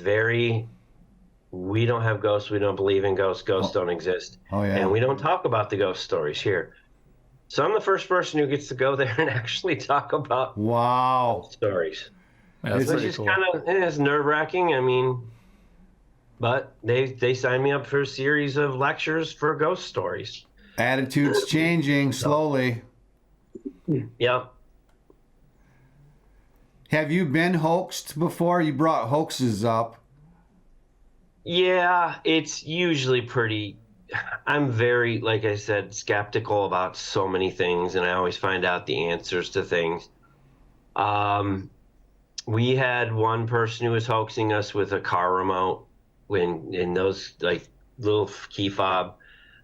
we don't have ghosts, we don't believe in ghosts, ghosts don't exist. Oh, yeah. And we don't talk about the ghost stories here. So I'm the first person who gets to go there and actually talk about stories. Yeah, that's Which pretty is cool. kind of it's nerve-wracking. I mean, but they signed me up for a series of lectures for ghost stories. Attitudes changing slowly. Yep. Have you been hoaxed before? You brought hoaxes up. Yeah, it's usually pretty. I'm very, like I said, skeptical about so many things, and I always find out the answers to things. We had one person who was hoaxing us with a car remote in those like little key fob.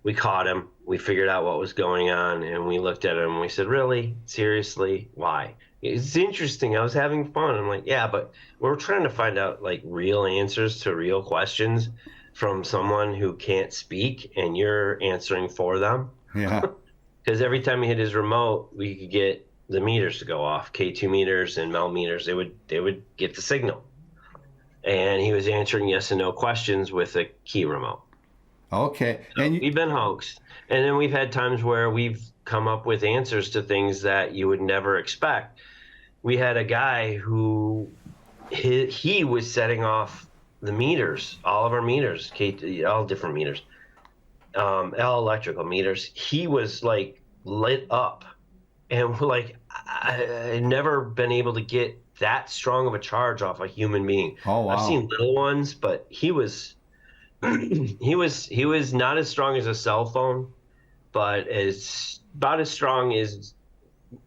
We caught him. We figured out what was going on, and we looked at him and we said, "Really? Seriously? Why?" It's interesting. I was having fun. I'm like, yeah, but we're trying to find out like real answers to real questions from someone who can't speak, and you're answering for them. Yeah. Because every time he hit his remote, we could get the meters to go off, K2 meters and mel meters. They would get the signal. And he was answering yes and no questions with a key remote. Okay. So And we've been hoaxed. And then we've had times where we've come up with answers to things that you would never expect. We had a guy who he was setting off the meters, all of our meters, all different meters, all electrical meters. He was like lit up, and we're like, I've never been able to get that strong of a charge off a human being. Oh, wow. I've seen little ones, but he was he was not as strong as a cell phone, but about as strong as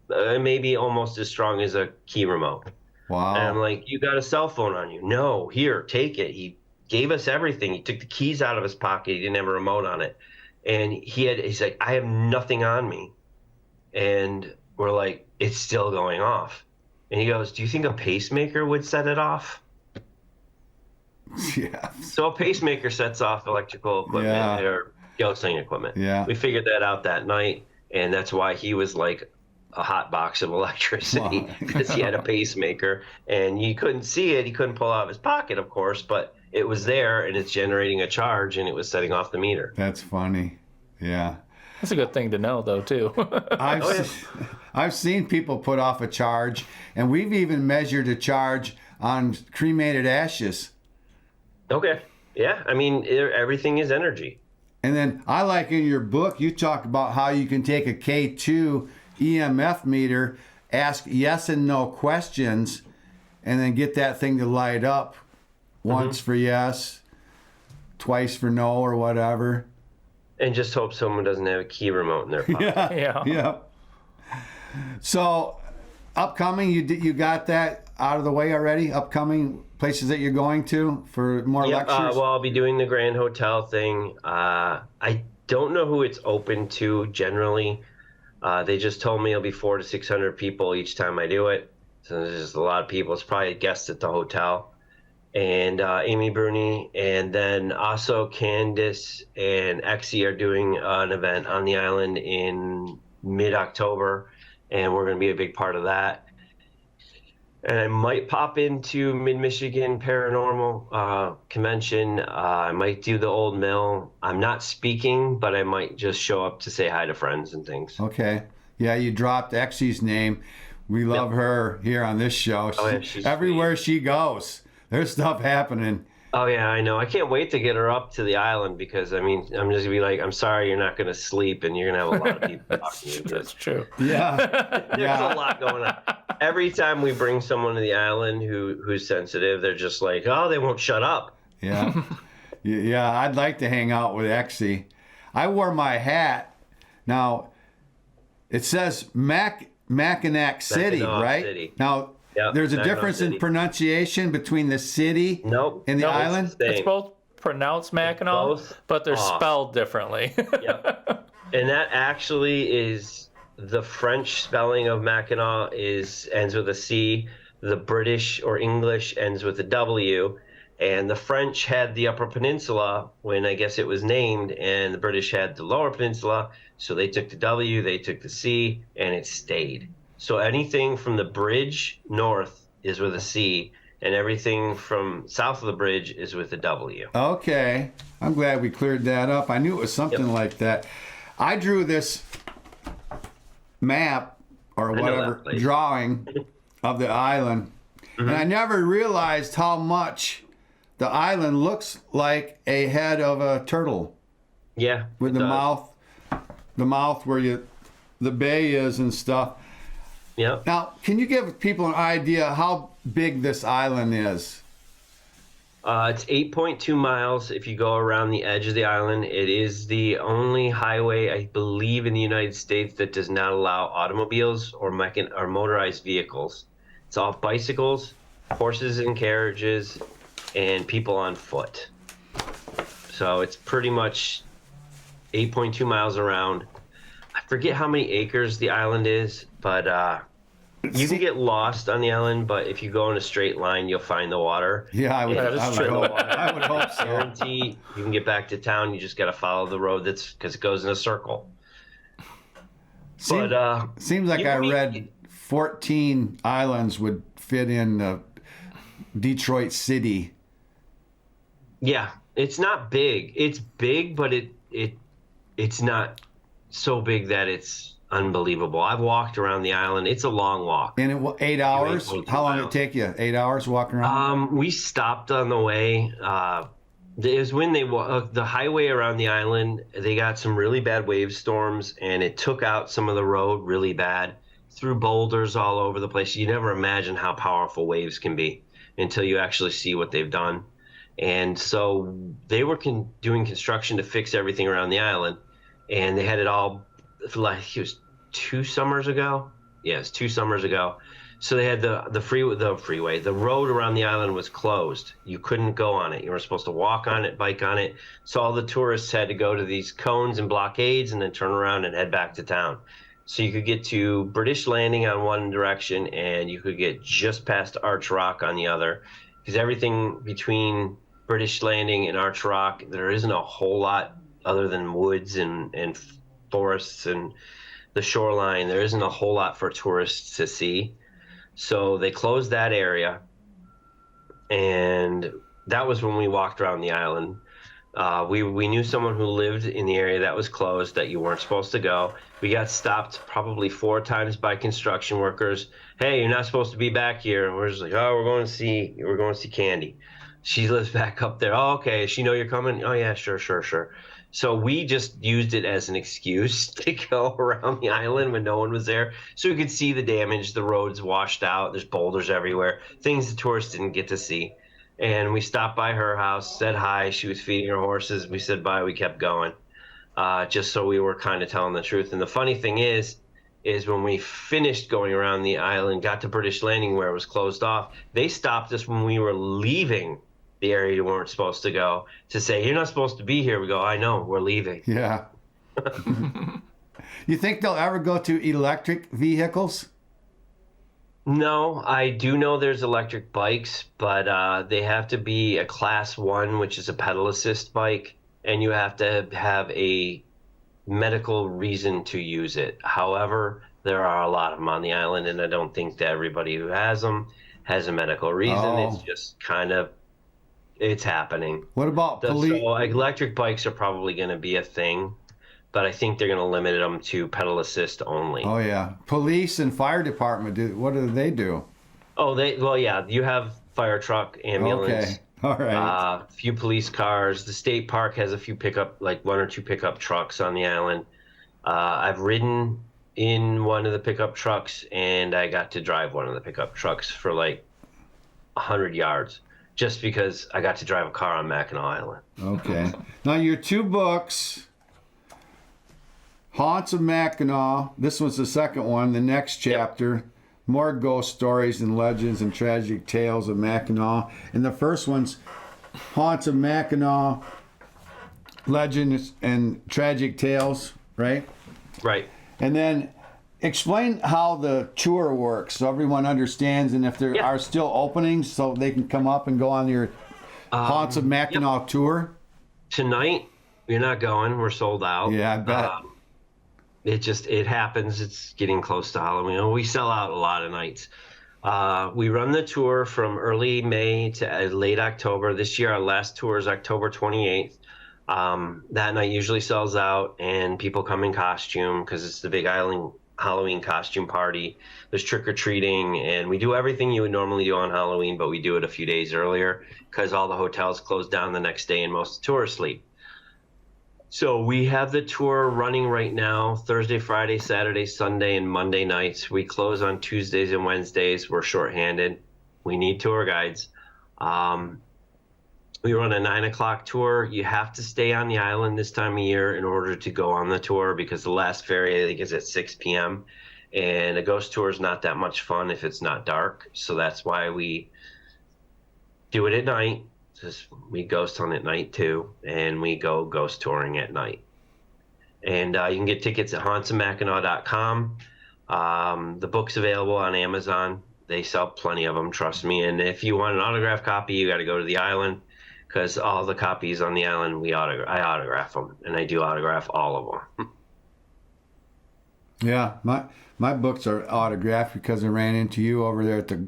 maybe almost as strong as a key remote. wow. And I'm like, you got a cell phone on you? No, here, take it. He gave us everything. He took the keys out of his pocket. He didn't have a remote on it. And he's like, I have nothing on me. And we're like, it's still going off. And he goes, do you think a pacemaker would set it off? Yeah. So a pacemaker sets off electrical equipment or counseling equipment. Yeah. We figured that out that night, and that's why he was like a hot box of electricity, because he had a pacemaker, and you couldn't see it. He couldn't pull it out of his pocket, of course, but it was there, and it's generating a charge, and it was setting off the meter. That's funny. Yeah. That's a good thing to know, though, too. I've seen people put off a charge, and we've even measured a charge on cremated ashes. Okay. Yeah. I mean, everything is energy. And then I like in your book, you talk about how you can take a K2 EMF meter, ask yes and no questions, and then get that thing to light up once for yes, twice for no, or whatever. And just hope someone doesn't have a key remote in their pocket. Yeah. So, upcoming, you got that out of the way already? Upcoming places that you're going to for more lectures? Well, I'll be doing the Grand Hotel thing. I don't know who it's open to generally. They just told me it'll be 400 to 600 people each time I do it. So there's just a lot of people. It's probably guests at the hotel. And Amy Bruni, and then also Candace and Exie are doing an event on the island in mid-October, and we're going to be a big part of that. And I might pop into Mid-Michigan Paranormal Convention. I might do the Old Mill. I'm not speaking, but I might just show up to say hi to friends and things. Okay. Yeah, you dropped Exie's name. We love her here on this show. Everywhere she goes, there's stuff happening. Oh, yeah, I know. I can't wait to get her up to the island, because, I mean, I'm just going to be like, I'm sorry you're not going to sleep, and you're going to have a lot of people talking to you. That's true. Yeah. There's a lot going on. Every time we bring someone to the island who's sensitive, they're just like, oh, they won't shut up. Yeah. Yeah, I'd like to hang out with Exie. I wore my hat. Now, it says Mackinac City, right? City. Now, there's a difference in pronunciation between the city and the island? It's both pronounced Mackinac, but they're spelled differently. Yep. And that actually is the French spelling of Mackinac ends with a C. The British or English ends with a W. And the French had the Upper Peninsula when I guess it was named, and the British had the Lower Peninsula. So they took the W, they took the C, and it stayed. So anything from the bridge north is with a C, and everything from south of the bridge is with a W. Okay. I'm glad we cleared that up. I knew it was something like that. I drew this map or whatever drawing of the island, and I never realized how much the island looks like a head of a turtle. Yeah. With the mouth where the bay is and stuff. Yeah. Now, can you give people an idea how big this island is? It's 8.2 miles if you go around the edge of the island. It is the only highway, I believe, in the United States that does not allow automobiles or motorized vehicles. It's all bicycles, horses and carriages, and people on foot. So it's pretty much 8.2 miles around. I forget how many acres the island is, but you can get lost on the island, but if you go in a straight line, you'll find the water. Yeah, I would hope so. Guarantee you can get back to town. You just got to follow the road because it goes in a circle. Seems like I read 14 islands would fit in Detroit City. Yeah, it's not big. It's big, but it's not so big that it's unbelievable. I've walked around the island. It's a long walk. And 8 hours? How long did it take you? 8 hours walking around? We stopped on the way. It was when the highway around the island, they got some really bad wave storms, and it took out some of the road really bad. Threw boulders all over the place. You never imagine how powerful waves can be until you actually see what they've done. And so they were doing construction to fix everything around the island, and they had it all, like, it was 2 summers ago. Yes, 2 summers ago. So they had the freeway. The road around the island was closed. You couldn't go on it. You were supposed to walk on it, bike on it. So all the tourists had to go to these cones and blockades and then turn around and head back to town. So you could get to British Landing on one direction, and you could get just past Arch Rock on the other, because everything between British Landing and Arch Rock, there isn't a whole lot other than woods and forests and the shoreline. There isn't a whole lot for tourists to see. So they closed that area. And that was when we walked around the island. We knew someone who lived in the area that was closed that you weren't supposed to go. We got stopped probably 4 times by construction workers. Hey, you're not supposed to be back here. And we're just like, oh, we're going to see Candy. She lives back up there. Oh, okay. Does she know you're coming? Oh, yeah, sure. So we just used it as an excuse to go around the island when no one was there, so we could see the damage. The roads washed out. There's boulders everywhere, things the tourists didn't get to see. And we stopped by her house, said hi. She was feeding her horses. We said bye. We kept going, just so we were kind of telling the truth. And the funny thing is when we finished going around the island, got to British Landing where it was closed off, they stopped us when we were leaving the area you weren't supposed to go to say, you're not supposed to be here. We go, I know, we're leaving. Yeah. You think they'll ever go to electric vehicles? No, I do know there's electric bikes, but they have to be a class 1, which is a pedal assist bike, and you have to have a medical reason to use it. However, there are a lot of them on the island, and I don't think that everybody who has them has a medical reason. Oh. It's just kind of, it's happening. What about police? So electric bikes are probably going to be a thing, but I think they're going to limit them to pedal assist only. Oh, yeah. Police and fire department, what do they do? Oh, yeah, you have fire truck, ambulance. Okay. All right. A few police cars. The state park has a few like 1 or 2 pickup trucks on the island. I've ridden in one of the pickup trucks, and I got to drive one of the pickup trucks for like 100 yards. Just because I got to drive a car on Mackinac Island. Okay. Now, your 2 books, Haunts of Mackinac, this one's the second one, the next chapter, more ghost stories and legends and tragic tales of Mackinac. And the first one's Haunts of Mackinac, legends and tragic tales, right? Right. And then explain how the tour works so everyone understands, and if there are still openings so they can come up and go on your Haunts of Mackinac tour. Tonight, you're not going. We're sold out. Yeah, I bet. It happens. It's getting close to Halloween. We sell out a lot of nights. We run the tour from early May to late October. This year, our last tour is October 28th. That night usually sells out, and people come in costume because it's the big island Halloween costume party. There's trick-or-treating, and we do everything you would normally do on Halloween, but we do it a few days earlier because all the hotels close down the next day and most tourists sleep. So we have the tour running right now, Thursday, Friday, Saturday, Sunday, and Monday nights. We close on Tuesdays and Wednesdays. We're shorthanded. We need tour guides. We run a 9 o'clock tour. You have to stay on the island this time of year in order to go on the tour because the last ferry, I think, is at 6 p.m. And a ghost tour is not that much fun if it's not dark. So that's why we do it at night. Just we ghost hunt at night too, and we go ghost touring at night. And you can get tickets at hauntsofmackinac.com. The book's available on Amazon. They sell plenty of them, trust me. And if you want an autographed copy, you got to go to the island because all the copies on the island, I autograph them, and I do autograph all of them. Yeah, my books are autographed because I ran into you over there at the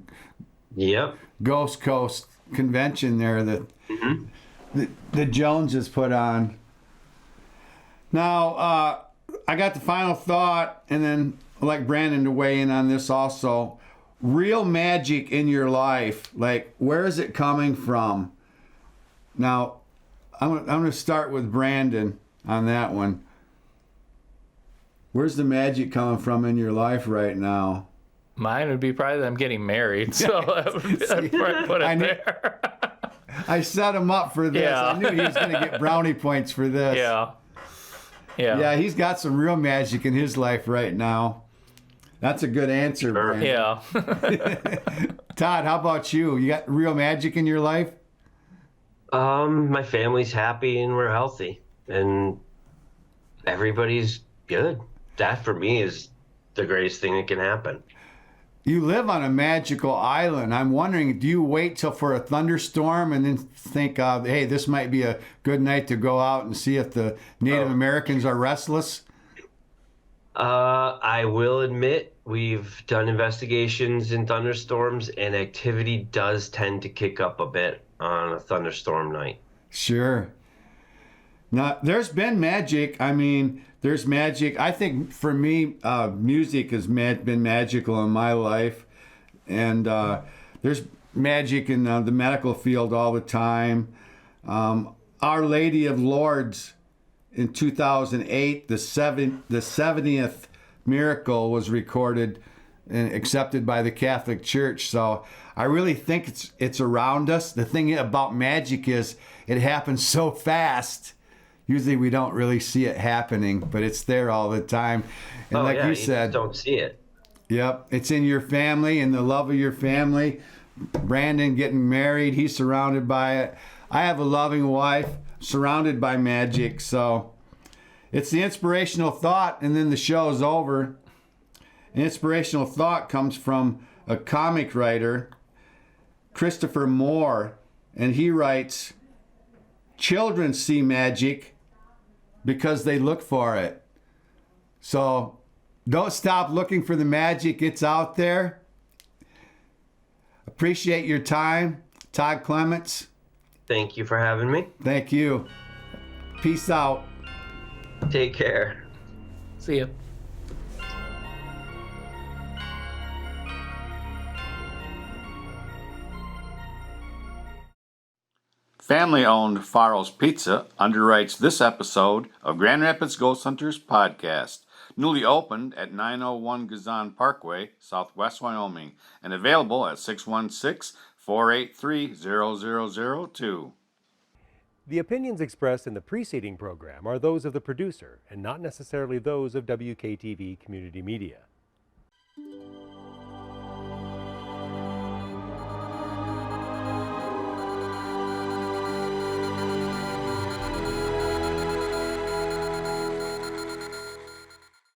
Ghost Coast convention there that the Joneses put on. Now, I got the final thought, and then I'd like Brandon to weigh in on this also. Real magic in your life, like where is it coming from? Now, I'm going to start with Brandon on that one. Where's the magic coming from in your life right now? Mine would be probably that I'm getting married, so I'd probably put it there. I set him up for this. Yeah. I knew he was going to get brownie points for this. Yeah, he's got some real magic in his life right now. That's a good answer, Brandon. Yeah. Todd, how about you? You got real magic in your life? My family's happy and we're healthy, and everybody's good. That for me is the greatest thing that can happen. You live on a magical island. I'm wondering, do you wait till for a thunderstorm and then think, hey, this might be a good night to go out and see if the Native Americans are restless? I will admit we've done investigations in thunderstorms, and activity does tend to kick up a bit on a thunderstorm night. Sure. Now, there's been magic. I mean, there's magic. I think for me, music has been magical in my life. And there's magic in the medical field all the time. Our Lady of Lourdes in 2008, the 70th miracle was recorded and accepted by the Catholic Church. So I really think it's around us. The thing about magic is it happens so fast. Usually we don't really see it happening, but it's there all the time. And like you said, just don't see it. Yep, it's in your family and the love of your family. Brandon getting married, he's surrounded by it. I have a loving wife, surrounded by magic. So it's the inspirational thought, and then the show's over. An inspirational thought comes from a comic writer, Christopher Moore, and he writes, "Children see magic because they look for it." So don't stop looking for the magic. It's out there. Appreciate your time, Todd Clements. Thank you for having me. Thank you. Peace out. Take care. See ya. Family-owned Faro's Pizza underwrites this episode of Grand Rapids Ghost Hunters podcast. Newly opened at 901 Gazan Parkway, Southwest Wyoming, and available at 616-483-0002. The opinions expressed in the preceding program are those of the producer and not necessarily those of WKTV Community Media.